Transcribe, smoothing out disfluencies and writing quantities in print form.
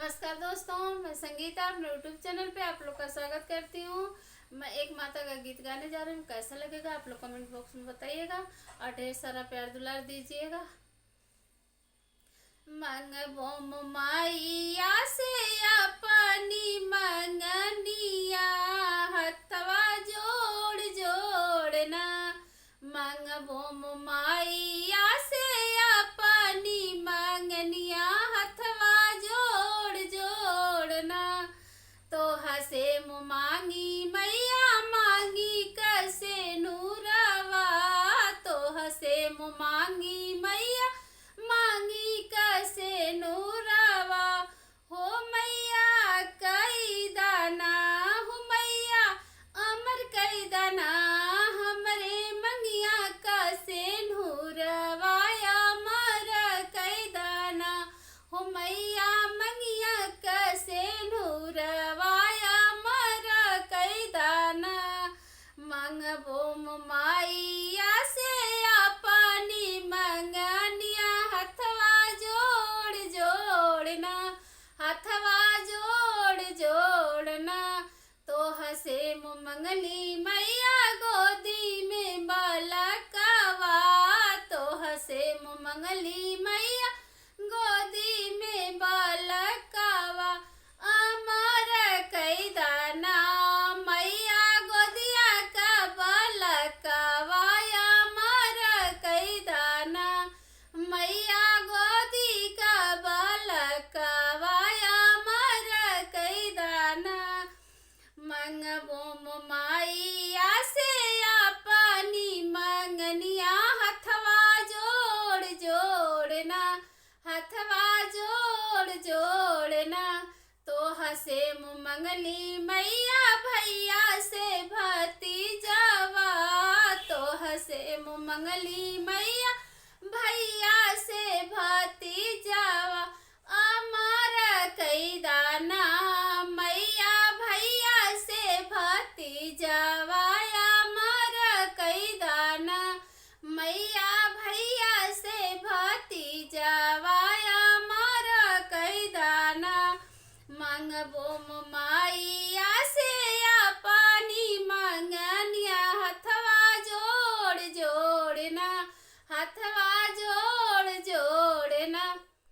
नमस्कार दोस्तों, मैं संगीता अपने यूट्यूब चैनल पे आप लोग का स्वागत करती हूँ। मैं एक माता का गीत गाने जा रही हूँ। कैसा लगेगा आप लोग कमेंट बॉक्स में बताइएगा और ढेर सारा प्यार दुलार दीजिएगा। मंगबो माइया से अपनी मंगनिया, हथवा जोड़ जोड़ना। मंगबो माइया से अपनी मंगनिया, हथवा जोड़ जोड़ना। तो हसे मांगी मैया मांगी कैसे नूरवा, तो हसे मांगी मैया मांगी कैसे नूरवा। हो मैया कई दाना, हो मैया अमर कई दाना, हमरे मंगिया कैसे नूरवा, अमर कई दाना। हो मैया मंगिया कैसे नूरवा, अमर कई दाना। मंगबो माइया से अपनी मंगनिया, हथवा जोड़ जोड़ना, हथवा जोड़ जोड़ना। तो हसे मंगली मैया गोदी में बालकवा, तो हसे मंगली मैया गोदी में बालकवा। अमर कई दाना मैया गोदिया का बालकवा, अमर कई दाना मैया गोदी का बालकवा, अमर कई दाना। मंगबो माइया से अपनी मंगनिया, हथवा जोड़ जोड़ना, हथवा जोड़ जोड़ना। तो हसे मंगली मैया भैया से भतीजवा, तो हसे मंगली मैया भैया से भतीजवा। अमर कई दाना मैया भैया से भतीजवा, अमर कई दाना मैया भैया से भतीजवा, अमर कई दाना। मंगबो माई